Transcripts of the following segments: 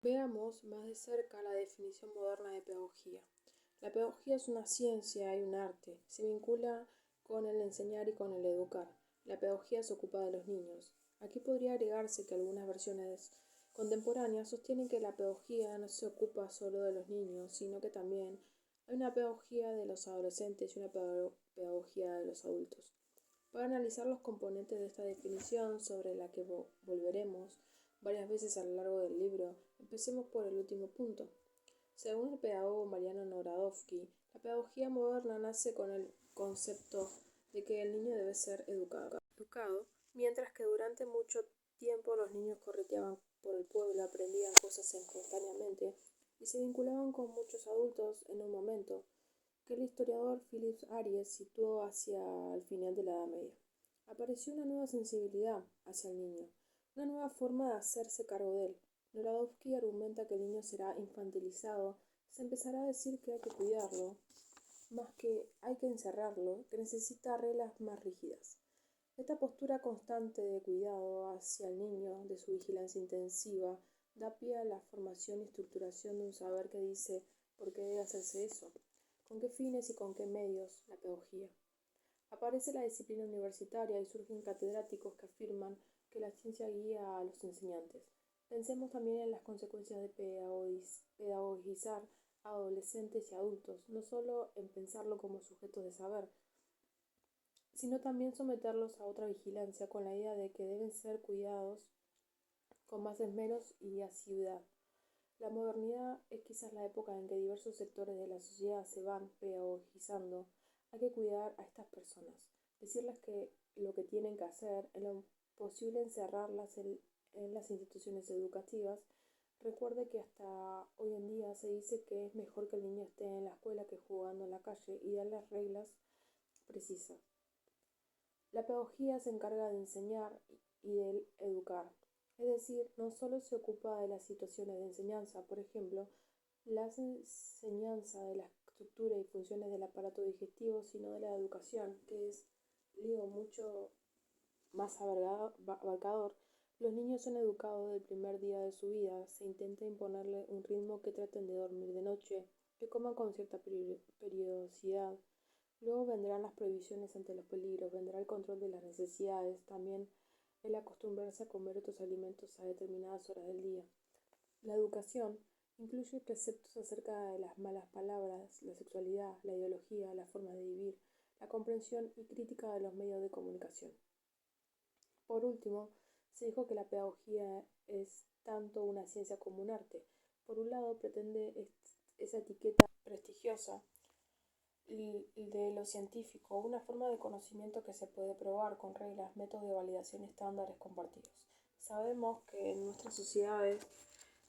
Veamos más de cerca la definición moderna de pedagogía. La pedagogía es una ciencia y un arte. Se vincula con el enseñar y con el educar. La pedagogía se ocupa de los niños. Aquí podría agregarse que algunas versiones contemporáneas sostienen que la pedagogía no se ocupa solo de los niños, sino que también hay una pedagogía de los adolescentes y una pedagogía de los adultos. Para analizar los componentes de esta definición, sobre la que volveremos varias veces a lo largo del libro, empecemos por el último punto. Según el pedagogo Mariano Norodowski, la pedagogía moderna nace con el concepto de que el niño debe ser educado, mientras que durante mucho tiempo los niños correteaban por el pueblo, aprendían cosas espontáneamente y se vinculaban con muchos adultos en un momento que el historiador Philip Aries situó hacia el final de la Edad Media. Apareció una nueva sensibilidad hacia el niño, una nueva forma de hacerse cargo de él. Norodowski argumenta que el niño será infantilizado, se empezará a decir que hay que cuidarlo, más que hay que encerrarlo, que necesita reglas más rígidas. Esta postura constante de cuidado hacia el niño, de su vigilancia intensiva, da pie a la formación y estructuración de un saber que dice por qué debe hacerse eso, con qué fines y con qué medios la pedagogía. Aparece la disciplina universitaria y surgen catedráticos que afirman que la ciencia guía a los enseñantes. Pensemos también en las consecuencias de pedagogizar a adolescentes y adultos, no solo en pensarlo como sujetos de saber, sino también someterlos a otra vigilancia con la idea de que deben ser cuidados con más esmeros y asiduidad. La modernidad es quizás la época en que diversos sectores de la sociedad se van pedagogizando. Hay que cuidar a estas personas, decirles que lo que tienen que hacer, en lo posible encerrarlas en las instituciones educativas. Recuerde que hasta hoy en día se dice que es mejor que el niño esté en la escuela que jugando en la calle y darle reglas precisas. La pedagogía se encarga de enseñar y de educar, es decir, no solo se ocupa de las situaciones de enseñanza, por ejemplo, la enseñanza de la estructura y funciones del aparato digestivo, sino de la educación, que es, digo, mucho más abarcador. Los niños son educados desde el primer día de su vida, se intenta imponerle un ritmo, que traten de dormir de noche, que coman con cierta periodicidad. Luego vendrán las prohibiciones ante los peligros, vendrá el control de las necesidades, también el acostumbrarse a comer otros alimentos a determinadas horas del día. La educación incluye preceptos acerca de las malas palabras, la sexualidad, la ideología, la forma de vivir, la comprensión y crítica de los medios de comunicación. Por último, se dijo que la pedagogía es tanto una ciencia como un arte. Por un lado, pretende esa etiqueta prestigiosa de lo científico, una forma de conocimiento que se puede probar con reglas, métodos de validación y estándares compartidos. Sabemos que en nuestras sociedades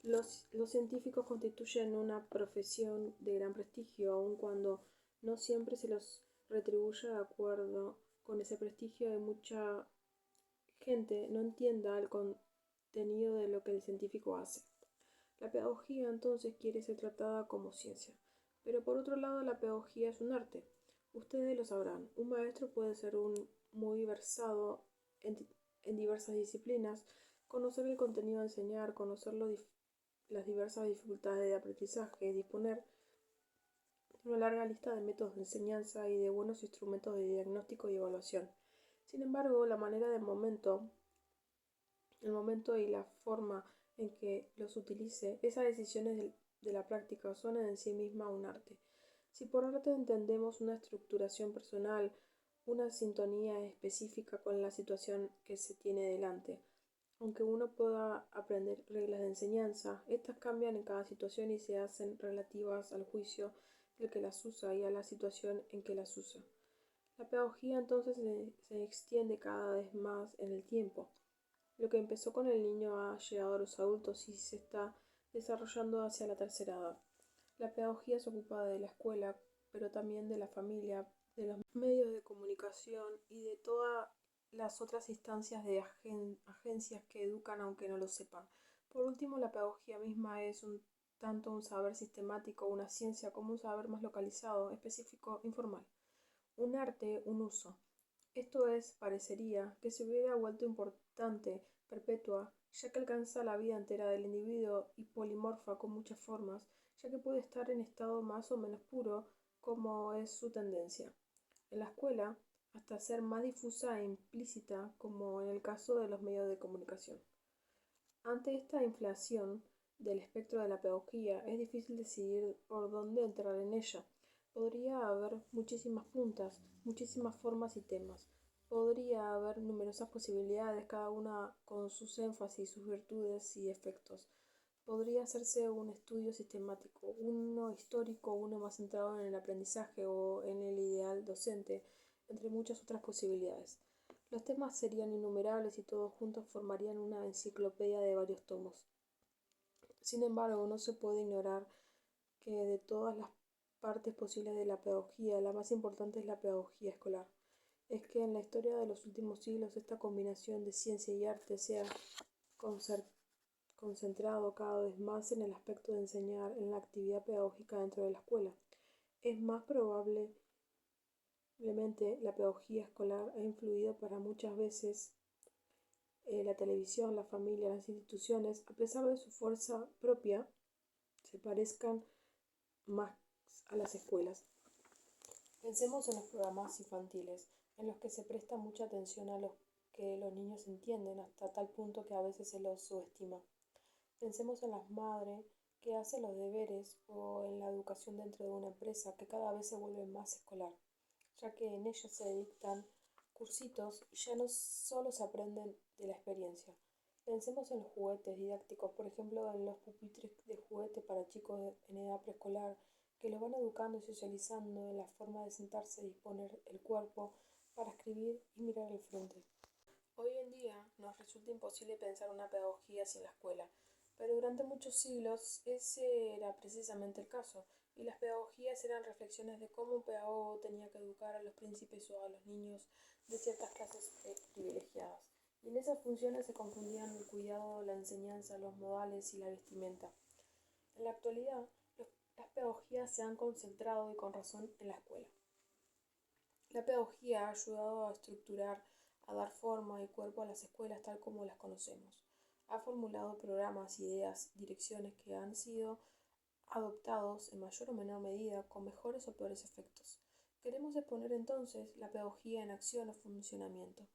los científicos constituyen una profesión de gran prestigio, aun cuando no siempre se los retribuye de acuerdo con ese prestigio, y mucha gente no entienda el contenido de lo que el científico hace. La pedagogía entonces quiere ser tratada como ciencia, pero por otro lado la pedagogía es un arte. Ustedes lo sabrán, un maestro puede ser muy versado en diversas disciplinas, conocer el contenido a enseñar, conocer las diversas dificultades de aprendizaje, disponer de una larga lista de métodos de enseñanza y de buenos instrumentos de diagnóstico y evaluación. Sin embargo, la manera del el momento y la forma en que los utilice, esas decisiones de la práctica son en sí misma un arte. Si por arte entendemos una estructuración personal, una sintonía específica con la situación que se tiene delante, aunque uno pueda aprender reglas de enseñanza, estas cambian en cada situación y se hacen relativas al juicio del que las usa y a la situación en que las usa. La pedagogía entonces se extiende cada vez más en el tiempo. Lo que empezó con el niño ha llegado a los adultos y se está desarrollando hacia la tercera edad. La pedagogía se ocupa de la escuela, pero también de la familia, de los medios de comunicación y de todas las otras instancias de agencias que educan aunque no lo sepan. Por último, la pedagogía misma es tanto un saber sistemático, una ciencia, como un saber más localizado, específico, informal. Un arte, un uso. Esto es, parecería, que se hubiera vuelto importante, perpetua, ya que alcanza la vida entera del individuo y polimorfa con muchas formas, ya que puede estar en estado más o menos puro, como es su tendencia. En la escuela, hasta ser más difusa e implícita, como en el caso de los medios de comunicación. Ante esta inflación del espectro de la pedagogía, es difícil decidir por dónde entrar en ella. Podría haber muchísimas puntas, muchísimas formas y temas. Podría haber numerosas posibilidades, cada una con sus énfasis, sus virtudes y efectos. Podría hacerse un estudio sistemático, uno histórico, uno más centrado en el aprendizaje o en el ideal docente, entre muchas otras posibilidades. Los temas serían innumerables y todos juntos formarían una enciclopedia de varios tomos. Sin embargo, no se puede ignorar que de todas las partes posibles de la pedagogía, la más importante es la pedagogía escolar. Es que en la historia de los últimos siglos esta combinación de ciencia y arte se ha concentrado cada vez más en el aspecto de enseñar en la actividad pedagógica dentro de la escuela. Es más probablemente la pedagogía escolar ha influido para muchas veces la televisión, la familia, las instituciones, a pesar de su fuerza propia, se parezcan más a las escuelas. Pensemos en los programas infantiles, en los que se presta mucha atención a lo que los niños entienden, hasta tal punto que a veces se los subestima. Pensemos en las madres que hacen los deberes o en la educación dentro de una empresa que cada vez se vuelve más escolar, ya que en ellos se dictan cursitos y ya no solo se aprenden de la experiencia. Pensemos en los juguetes didácticos, por ejemplo, en los pupitres de juguete para chicos en edad preescolar, que los van educando y socializando en la forma de sentarse y disponer el cuerpo para escribir y mirar al frente. Hoy en día nos resulta imposible pensar una pedagogía sin la escuela, pero durante muchos siglos ese era precisamente el caso, y las pedagogías eran reflexiones de cómo un pedagogo tenía que educar a los príncipes o a los niños de ciertas clases privilegiadas. Y en esas funciones se confundían el cuidado, la enseñanza, los modales y la vestimenta. En la actualidad, las pedagogías se han concentrado y con razón en la escuela. La pedagogía ha ayudado a estructurar, a dar forma y cuerpo a las escuelas tal como las conocemos. Ha formulado programas, ideas, direcciones que han sido adoptados en mayor o menor medida con mejores o peores efectos. Queremos exponer entonces la pedagogía en acción o funcionamiento.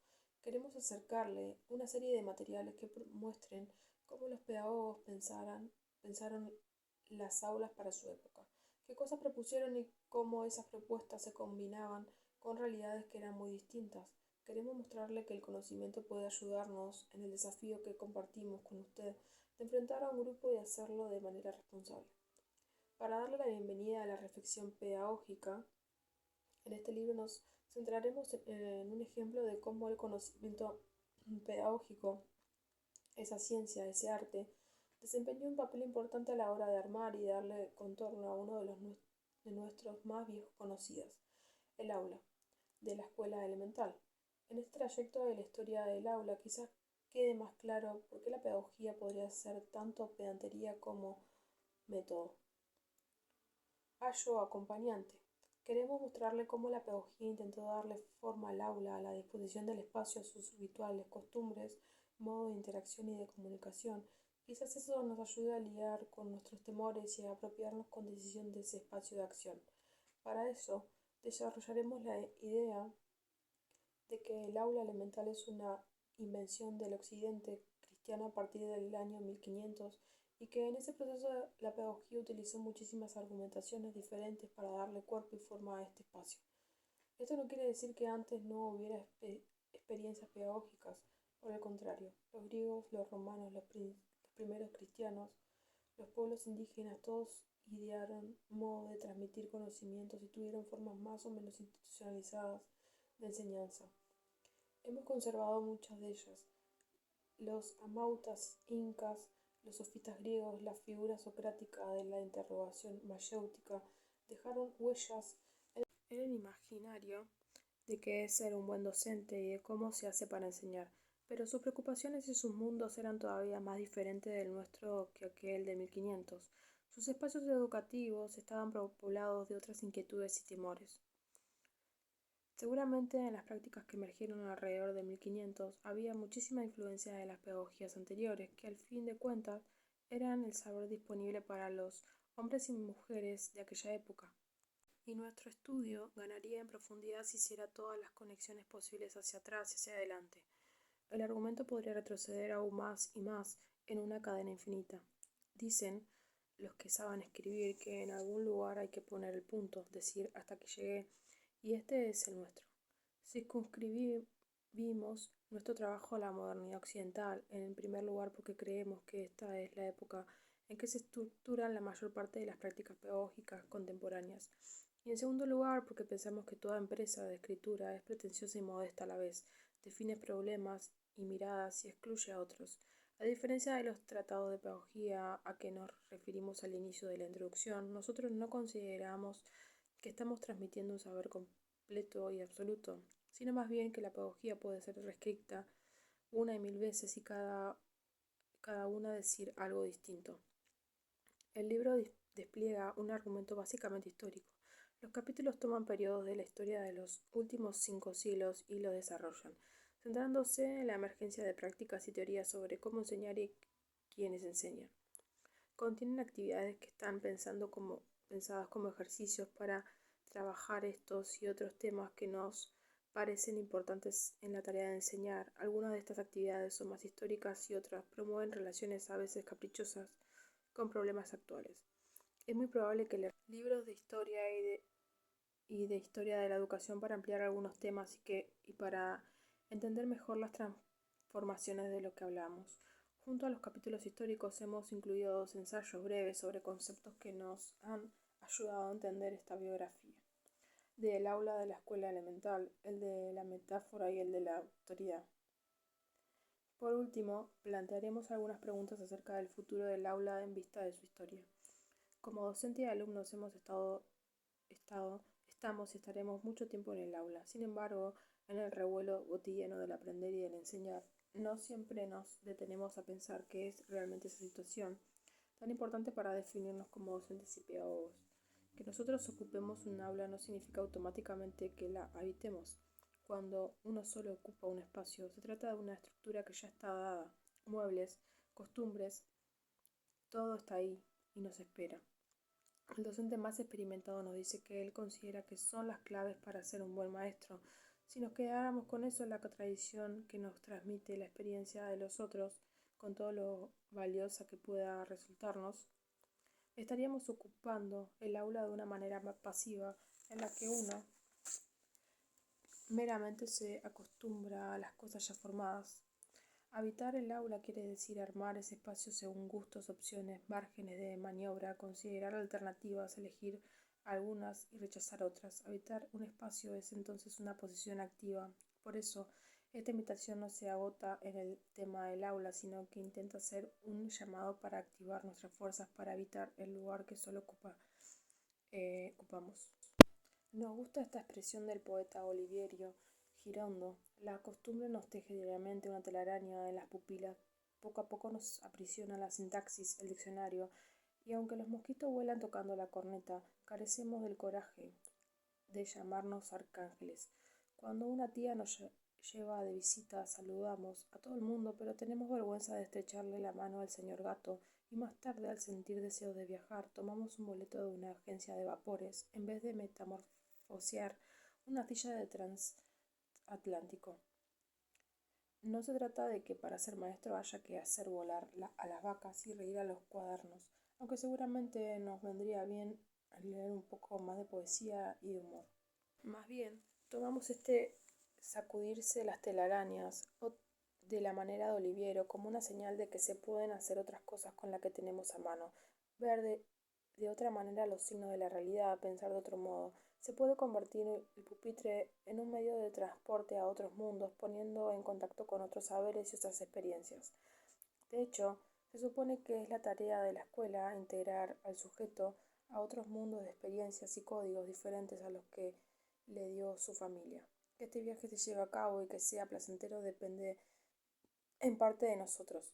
Queremos acercarle una serie de materiales que muestren cómo los pedagogos pensaron las aulas para su época, qué cosas propusieron y cómo esas propuestas se combinaban con realidades que eran muy distintas. Queremos mostrarle que el conocimiento puede ayudarnos en el desafío que compartimos con usted de enfrentar a un grupo y hacerlo de manera responsable. Para darle la bienvenida a la reflexión pedagógica, en este libro nos centraremos en un ejemplo de cómo el conocimiento pedagógico, esa ciencia, ese arte, desempeñó un papel importante a la hora de armar y darle contorno a uno de nuestros más viejos conocidos, el aula, de la escuela elemental. En este trayecto de la historia del aula quizás quede más claro por qué la pedagogía podría ser tanto pedantería como método. Ayo acompañante. Queremos mostrarle cómo la pedagogía intentó darle forma al aula, a la disposición del espacio, a sus rituales, costumbres, modo de interacción y de comunicación. Quizás eso nos ayude a lidiar con nuestros temores y a apropiarnos con decisión de ese espacio de acción. Para eso, desarrollaremos la idea de que el aula elemental es una invención del occidente cristiano a partir del año 1500 y que en ese proceso la pedagogía utilizó muchísimas argumentaciones diferentes para darle cuerpo y forma a este espacio. Esto no quiere decir que antes no hubiera experiencias pedagógicas, por el contrario, los griegos, los romanos, los primeros cristianos, los pueblos indígenas, todos idearon modo de transmitir conocimientos y tuvieron formas más o menos institucionalizadas de enseñanza. Hemos conservado muchas de ellas. Los amautas incas, los sofistas griegos, la figura socrática de la interrogación mayéutica dejaron huellas en el imaginario de qué es ser un buen docente y de cómo se hace para enseñar, pero sus preocupaciones y sus mundos eran todavía más diferentes del nuestro que aquel de 1500. Sus espacios educativos estaban poblados de otras inquietudes y temores. Seguramente en las prácticas que emergieron alrededor de 1500 había muchísima influencia de las pedagogías anteriores, que al fin de cuentas eran el saber disponible para los hombres y mujeres de aquella época. Y nuestro estudio ganaría en profundidad si hiciera todas las conexiones posibles hacia atrás y hacia adelante. El argumento podría retroceder aún más y más en una cadena infinita. Dicen los que saben escribir que en algún lugar hay que poner el punto, decir hasta que llegué, y este es el nuestro. Circunscribimos nuestro trabajo a la modernidad occidental, en primer lugar porque creemos que esta es la época en que se estructuran la mayor parte de las prácticas pedagógicas contemporáneas, y en segundo lugar porque pensamos que toda empresa de escritura es pretenciosa y modesta a la vez, define problemas y miradas y excluye a otros. A diferencia de los tratados de pedagogía a que nos referimos al inicio de la introducción, nosotros no consideramos que estamos transmitiendo un saber completo y absoluto, sino más bien que la pedagogía puede ser reescrita una y mil veces y cada una decir algo distinto. El libro despliega un argumento básicamente histórico. Los capítulos toman periodos de la historia de los últimos 5 siglos y lo desarrollan, centrándose en la emergencia de prácticas y teorías sobre cómo enseñar y quiénes enseñan. Contienen actividades que están pensadas como ejercicios para trabajar estos y otros temas que nos parecen importantes en la tarea de enseñar. Algunas de estas actividades son más históricas y otras promueven relaciones a veces caprichosas con problemas actuales. Es muy probable que leer libros de historia y de historia de la educación para ampliar algunos temas y para entender mejor las transformaciones de lo que hablamos. Junto a los capítulos históricos hemos incluido 2 ensayos breves sobre conceptos que nos han ayudado a entender esta biografía. Del aula de la escuela elemental, el de la metáfora y el de la autoridad. Por último, plantearemos algunas preguntas acerca del futuro del aula en vista de su historia. Como docente y alumnos estamos y estaremos mucho tiempo en el aula. Sin embargo, en el revuelo cotidiano del aprender y del enseñar, no siempre nos detenemos a pensar qué es realmente esa situación, tan importante para definirnos como docentes y pedagogos. Que nosotros ocupemos un aula no significa automáticamente que la habitemos. Cuando uno solo ocupa un espacio, se trata de una estructura que ya está dada, muebles, costumbres, todo está ahí y nos espera. El docente más experimentado nos dice que él considera que son las claves para ser un buen maestro. Si nos quedáramos con eso, la tradición que nos transmite la experiencia de los otros, con todo lo valiosa que pueda resultarnos, estaríamos ocupando el aula de una manera pasiva en la que uno meramente se acostumbra a las cosas ya formadas. Habitar el aula quiere decir armar ese espacio según gustos, opciones, márgenes de maniobra, considerar alternativas, elegir algunas y rechazar otras. Habitar un espacio es entonces una posición activa. Por eso, esta invitación no se agota en el tema del aula, sino que intenta ser un llamado para activar nuestras fuerzas para habitar el lugar que solo ocupamos. Nos gusta esta expresión del poeta Oliverio Girondo. La costumbre nos teje diariamente una telaraña en las pupilas. Poco a poco nos aprisiona la sintaxis, el diccionario, y aunque los mosquitos vuelan tocando la corneta, carecemos del coraje de llamarnos arcángeles. Cuando una tía nos lleva de visita, saludamos a todo el mundo, pero tenemos vergüenza de estrecharle la mano al señor gato, y más tarde, al sentir deseos de viajar, tomamos un boleto de una agencia de vapores en vez de metamorfosear una silla de transatlántico. No se trata de que para ser maestro haya que hacer volar a las vacas y reír a los cuadernos, aunque seguramente nos vendría bien leer un poco más de poesía y de humor. Más bien, tomamos este sacudirse las telarañas o de la manera de Oliviero como una señal de que se pueden hacer otras cosas con la que tenemos a mano, ver de otra manera los signos de la realidad, pensar de otro modo. Se puede convertir el pupitre en un medio de transporte a otros mundos, poniendo en contacto con otros saberes y otras experiencias. De hecho, se supone que es la tarea de la escuela integrar al sujeto a otros mundos de experiencias y códigos diferentes a los que le dio su familia. Que este viaje se lleve a cabo y que sea placentero depende en parte de nosotros.